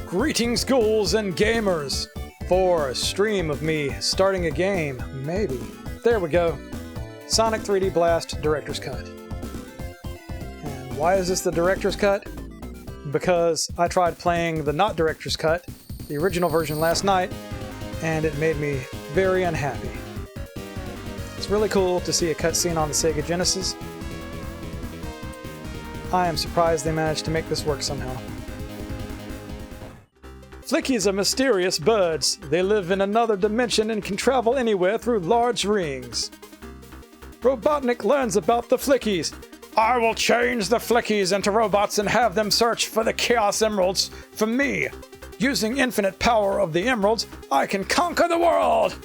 Greetings, ghouls and gamers! For a stream of me starting a game, maybe. There we go. Sonic 3D Blast Director's Cut. And why is this the Director's Cut? Because I tried playing the not Director's Cut, the original version last night, and it made me very unhappy. It's really cool to see a cutscene on the Sega Genesis. I am surprised they managed to make this work somehow. Flickies are mysterious birds. They live in another dimension and can travel anywhere through large rings. Robotnik learns about the Flickies. I will change the Flickies into robots and have them search for the Chaos Emeralds for me. Using infinite power of the emeralds, I can conquer the world!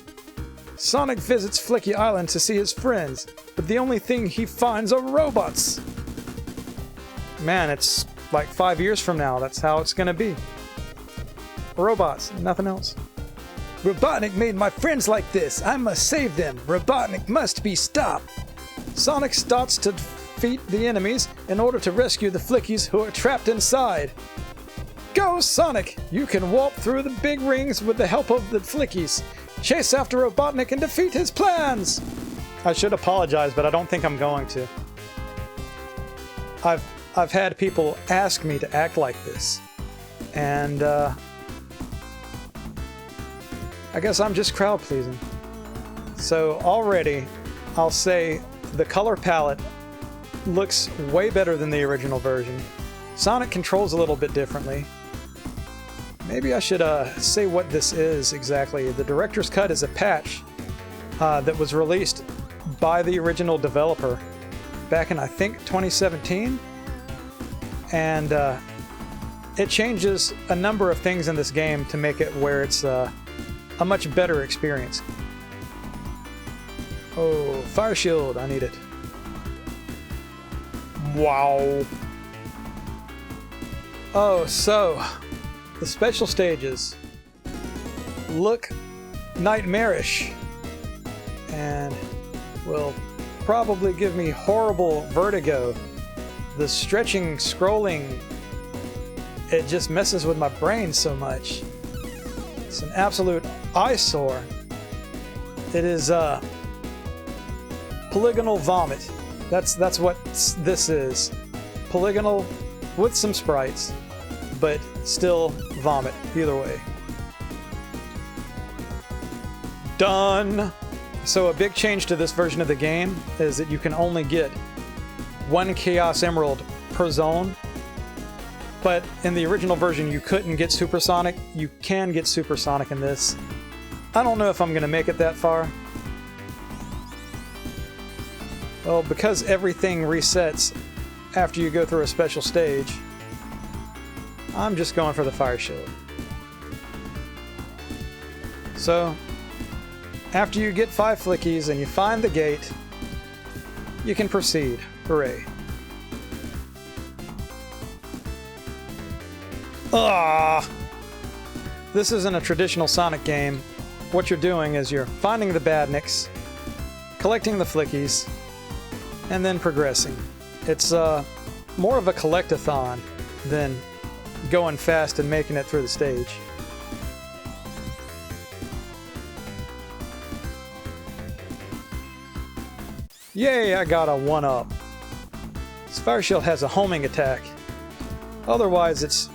Sonic visits Flicky Island to see his friends, but the only thing he finds are robots. Man, it's like 5 years from now. That's how it's gonna be. Robots, nothing else. Robotnik made my friends like this. I must save them. Robotnik must be stopped. Sonic starts to defeat the enemies in order to rescue the Flickies who are trapped inside. Go, Sonic! You can warp through the big rings with the help of the Flickies. Chase after Robotnik and defeat his plans! I should apologize, but I don't think I'm going to. I've had people ask me to act like this. And, I guess I'm just crowd-pleasing. So already, I'll say the color palette looks way better than the original version. Sonic controls a little bit differently. Maybe I should say what this is exactly. The Director's Cut is a patch that was released by the original developer back in, I think, 2017. And it changes a number of things in this game to make it where it's a much better experience. Oh, fire shield, I need it. Wow. Oh, so the special stages look nightmarish and will probably give me horrible vertigo. The stretching, scrolling, it just messes with my brain so much. It's an absolute eyesore. It is polygonal vomit. That's what this is. Polygonal with some sprites, but still vomit either way. Done! So a big change to this version of the game is that you can only get one Chaos Emerald per zone. But in the original version, you couldn't get Supersonic. You can get Supersonic in this. I don't know if I'm going to make it that far. Well, because everything resets after you go through a special stage, I'm just going for the fire shield. So, after you get 5 Flickies and you find the gate, you can proceed. Hooray. Ah! This isn't a traditional Sonic game. What you're doing is you're finding the badniks, collecting the Flickies, and then progressing. It's more of a collect-a-thon than going fast and making it through the stage. Yay, I got a 1-up. This fire shield has a homing attack. Otherwise, it's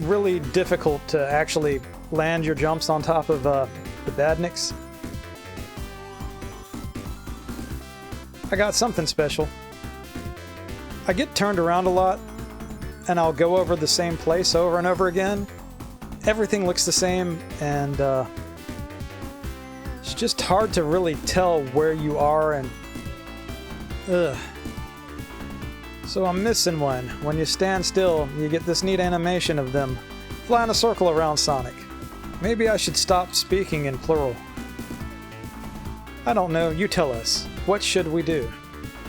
really difficult to actually land your jumps on top of the badniks. I got something special. I get turned around a lot, and I'll go over the same place over and over again. Everything looks the same, and it's just hard to really tell where you are, and ugh. So I'm missing one. When you stand still, you get this neat animation of them flying a circle around Sonic. Maybe I should stop speaking in plural. I don't know, you tell us. What should we do?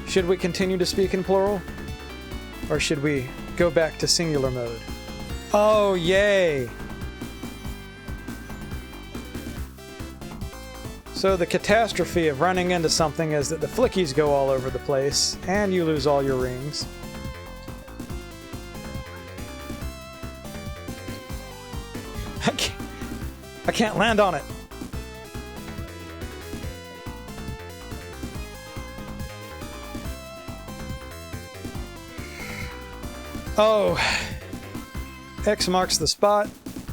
Should we continue to speak in plural? Or should we go back to singular mode? Oh, yay! So the catastrophe of running into something is that the Flickies go all over the place, and you lose all your rings. can't land on it. Oh, X marks the spot,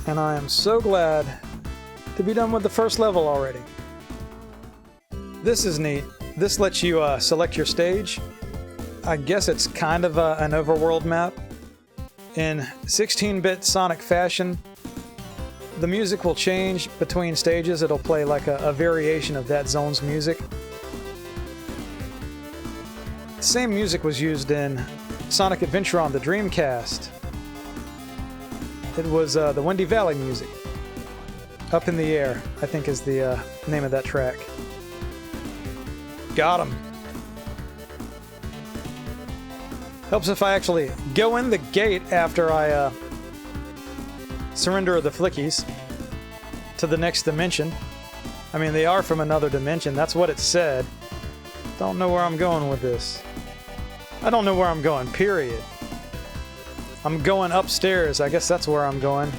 and I am so glad to be done with the first level already. This is neat. This lets you select your stage. I guess it's kind of an overworld map. In 16-bit Sonic fashion, the music will change between stages. It'll play like a variation of that zone's music. The same music was used in Sonic Adventure on the Dreamcast. It was the Windy Valley music. Up in the Air, I think is the name of that track. Got him. Helps if I actually go in the gate after I surrender the Flickies to the next dimension. I mean, they are from another dimension. That's what it said. Don't know where I'm going with this. I don't know where I'm going, period. I'm going upstairs. I guess that's where I'm going.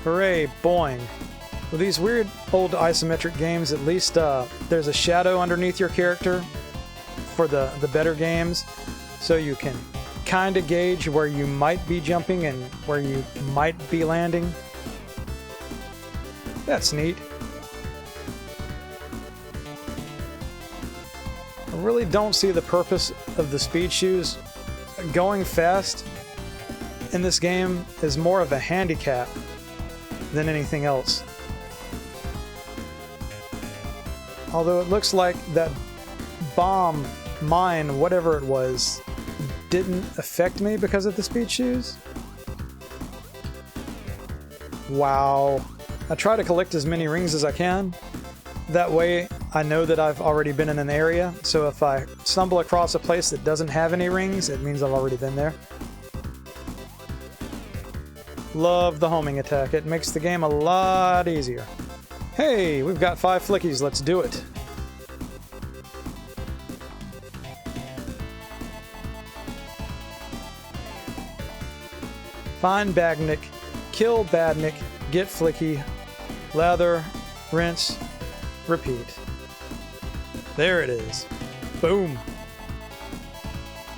Hooray, boing. With these weird old isometric games, at least there's a shadow underneath your character for the better games, so you can kind of gauge where you might be jumping and where you might be landing. That's neat. I really don't see the purpose of the speed shoes. Going fast in this game is more of a handicap than anything else. Although it looks like that bomb, mine, whatever it was, didn't affect me because of the speed shoes. Wow. I try to collect as many rings as I can. That way I know that I've already been in an area, so if I stumble across a place that doesn't have any rings, it means I've already been there. Love the homing attack. It makes the game a lot easier. Hey, we've got 5 Flickies. Let's do it. Find Bagnik, kill Badnik, get Flicky, lather, rinse, repeat. There it is. Boom.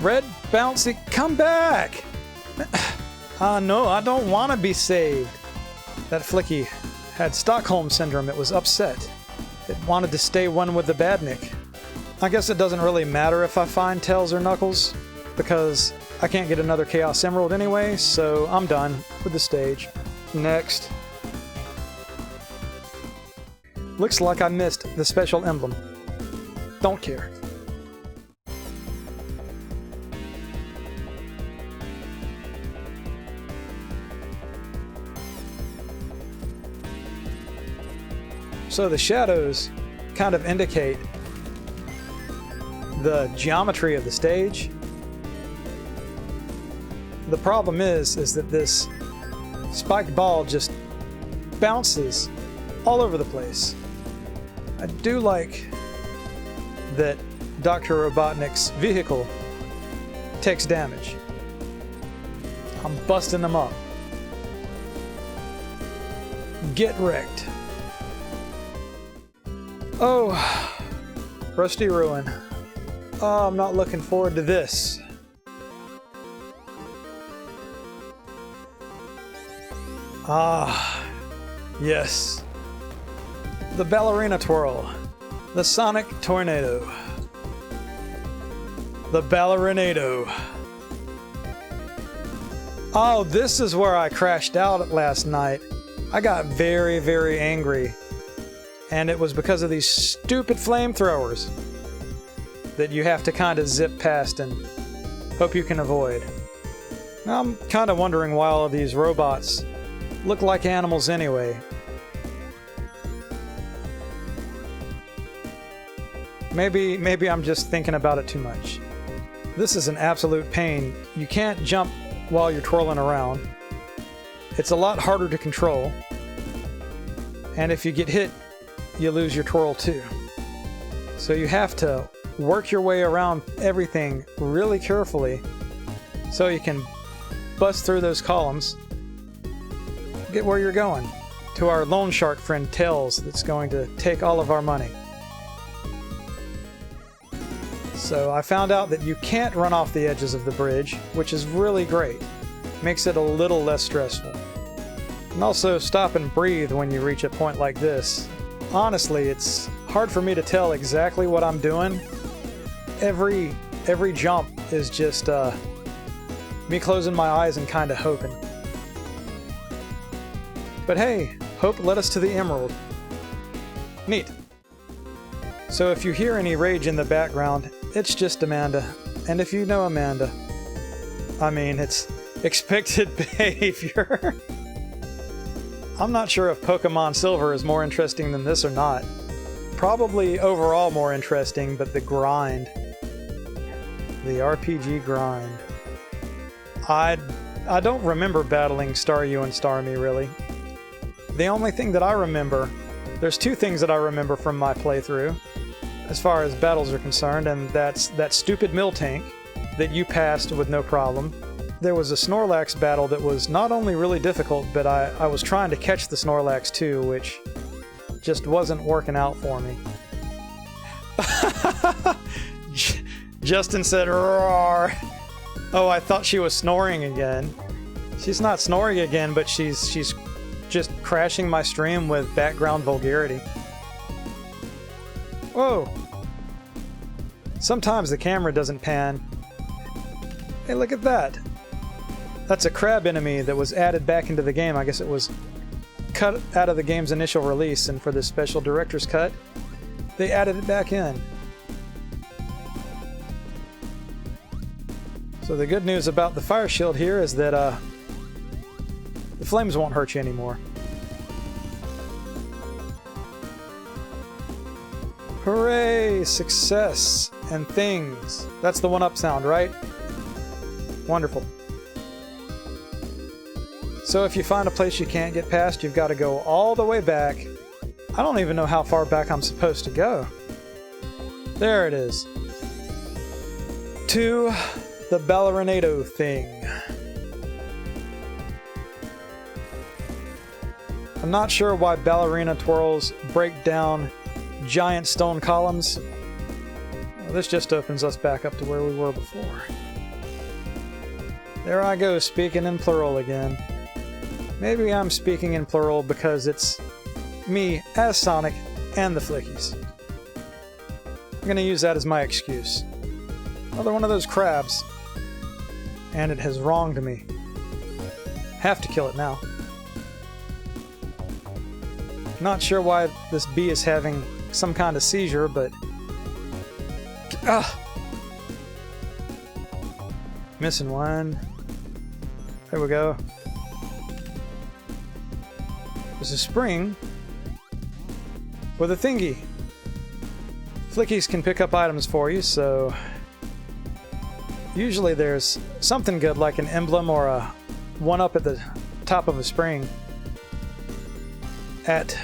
Red Bouncy, come back! No, I don't want to be saved. That Flicky had Stockholm Syndrome. It was upset. It wanted to stay one with the Badnik. I guess it doesn't really matter if I find Tails or Knuckles, because I can't get another Chaos Emerald anyway, so I'm done with the stage. Next. Looks like I missed the special emblem. Don't care. So the shadows kind of indicate the geometry of the stage. The problem is that this spiked ball just bounces all over the place. I do like that Dr. Robotnik's vehicle takes damage. I'm busting them up. Get wrecked. Oh, Rusty Ruin. Oh, I'm not looking forward to this. Ah, yes. The Ballerina Twirl. The Sonic Tornado. The Ballerinado. Oh, this is where I crashed out last night. I got very, very angry. And it was because of these stupid flamethrowers that you have to kind of zip past and hope you can avoid. Now, I'm kind of wondering why all of these robots look like animals anyway. Maybe I'm just thinking about it too much. This is an absolute pain. You can't jump while you're twirling around. It's a lot harder to control. And if you get hit, you lose your twirl too. So you have to work your way around everything really carefully so you can bust through those columns, get where you're going. to our loan shark friend Tails that's going to take all of our money. So I found out that you can't run off the edges of the bridge, which is really great. Makes it a little less stressful. And also stop and breathe when you reach a point like this. Honestly, it's hard for me to tell exactly what I'm doing. Every jump is just me closing my eyes and kind of hoping. But hey, hope led us to the emerald. Neat. So if you hear any rage in the background, it's just Amanda. And if you know Amanda, I mean, it's expected behavior. I'm not sure if Pokemon Silver is more interesting than this or not. Probably overall more interesting, but the grind. The RPG grind. I don't remember battling Staryu and Starmie, really. The only thing that I remember... There's two things that I remember from my playthrough, as far as battles are concerned, and that's that stupid Miltank that you passed with no problem. There was a Snorlax battle that was not only really difficult, but I was trying to catch the Snorlax too, which just wasn't working out for me. Justin said, "Roar." Oh, I thought she was snoring again. She's not snoring again, but she's just crashing my stream with background vulgarity. Whoa! Sometimes the camera doesn't pan. Hey, look at that! That's a crab enemy that was added back into the game. I guess it was cut out of the game's initial release, and for this special director's cut, they added it back in. So the good news about the fire shield here is that the flames won't hurt you anymore. Hooray! Success and things. That's the one-up sound, right? Wonderful. So if you find a place you can't get past, you've got to go all the way back. I don't even know how far back I'm supposed to go. There it is. To the ballerinato thing. I'm not sure why ballerina twirls break down giant stone columns. Well, this just opens us back up to where we were before. There I go, speaking in plural again. Maybe I'm speaking in plural because it's me as Sonic and the Flickies. I'm gonna use that as my excuse. Another one of those crabs. And it has wronged me. Have to kill it now. Not sure why this bee is having some kind of seizure, but... Missing one. There we go. There's a spring with a thingy. Flickies can pick up items for you, so... Usually there's something good like an emblem or a one-up at the top of a spring at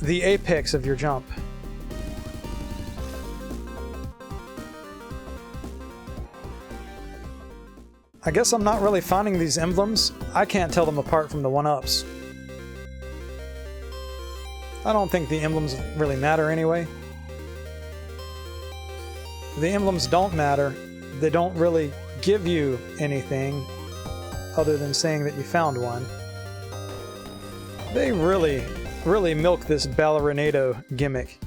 the apex of your jump. I guess I'm not really finding these emblems. I can't tell them apart from the one-ups. I don't think the emblems really matter anyway. The emblems don't matter. They don't really give you anything other than saying that you found one. They really milk this ballerinato gimmick,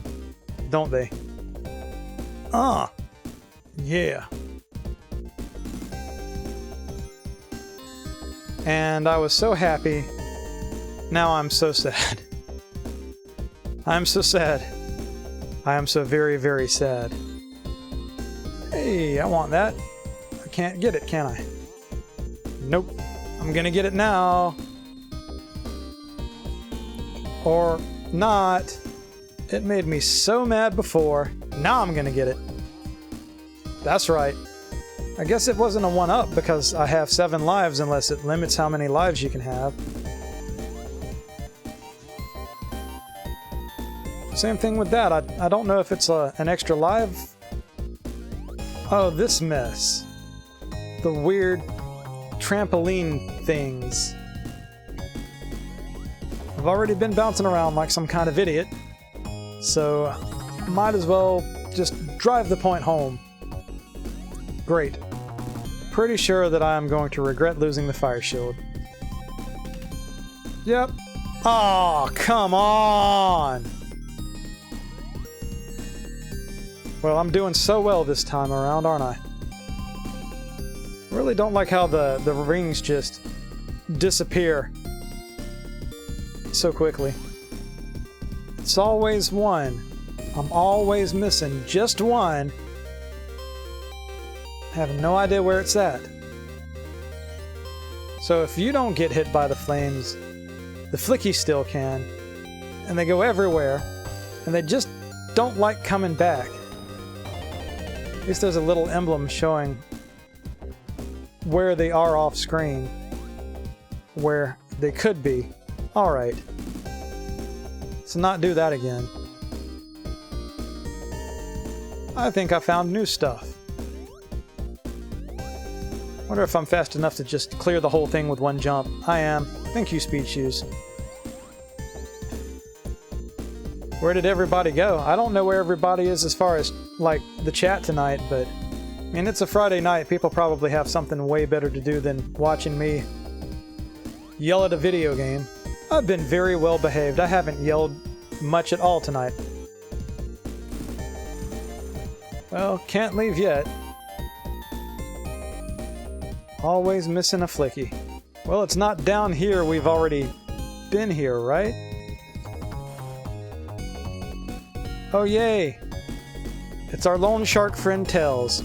don't they? Yeah. And I was so happy. Now I'm so sad. I'm so sad. I am so very, very sad. Hey, I want that. I can't get it, can I? Nope. I'm gonna get it now. Or not. It made me so mad before. Now I'm gonna get it. That's right. I guess it wasn't a one-up because I have 7 lives unless it limits how many lives you can have. Same thing with that. I don't know if it's an extra live. Oh, this mess. The weird trampoline things. I've already been bouncing around like some kind of idiot, so might as well just drive the point home. Great. Pretty sure that I am going to regret losing the fire shield. Yep. Oh, come on! Well, I'm doing so well this time around, aren't I? Really don't like how the rings just disappear so quickly. It's always one. I'm always missing just one. I have no idea where it's at. So if you don't get hit by the flames, the Flickies still can. And they go everywhere. And they just don't like coming back. At least there's a little emblem showing where they are off screen. Where they could be. Alright. Let's not do that again. I think I found new stuff. Wonder if I'm fast enough to just clear the whole thing with one jump. I am. Thank you, Speed Shoes. Where did everybody go? I don't know where everybody is as far as, like, the chat tonight, but... I mean, it's a Friday night. People probably have something way better to do than watching me yell at a video game. I've been very well behaved. I haven't yelled much at all tonight. Well, can't leave yet. Always missing a Flicky. Well, it's not down here. We've already been here, right? Oh, yay! It's our lone shark friend Tails.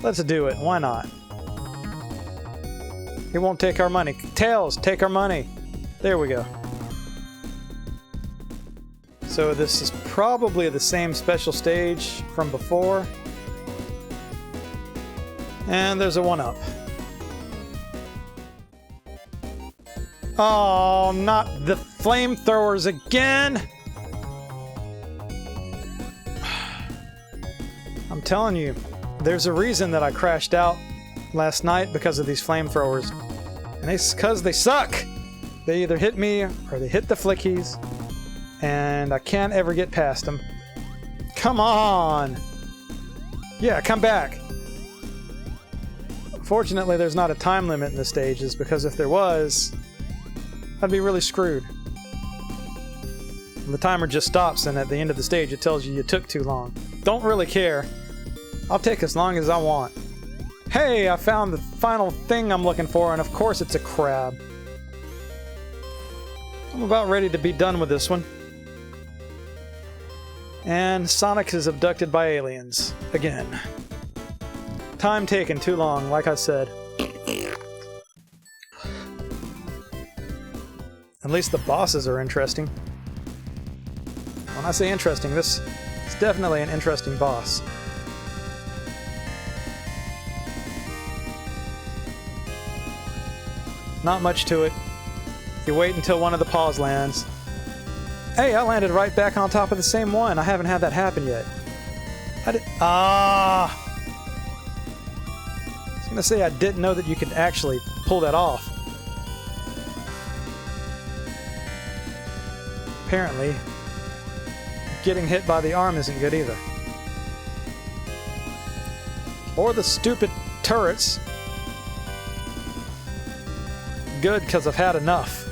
Let's do it. Why not? He won't take our money. Tails, take our money! There we go. So this is probably the same special stage from before. And there's a 1-up. Oh, not the flamethrowers again! I'm telling you, there's a reason that I crashed out last night because of these flamethrowers. And it's because they suck! They either hit me or they hit the Flickies. And I can't ever get past them. Come on! Yeah, come back! Fortunately, there's not a time limit in the stages, because if there was, I'd be really screwed. The timer just stops, and at the end of the stage it tells you took too long. Don't really care. I'll take as long as I want. Hey, I found the final thing I'm looking for, and of course it's a crab. I'm about ready to be done with this one. And Sonic is abducted by aliens. Again. Time taken too long, like I said. At least the bosses are interesting. When I say interesting, this is definitely an interesting boss. Not much to it. You wait until one of the paws lands. Hey, I landed right back on top of the same one. I haven't had that happen yet. I was gonna say I didn't know that you could actually pull that off. Apparently, getting hit by the arm isn't good either. Or the stupid turrets. Good, because I've had enough.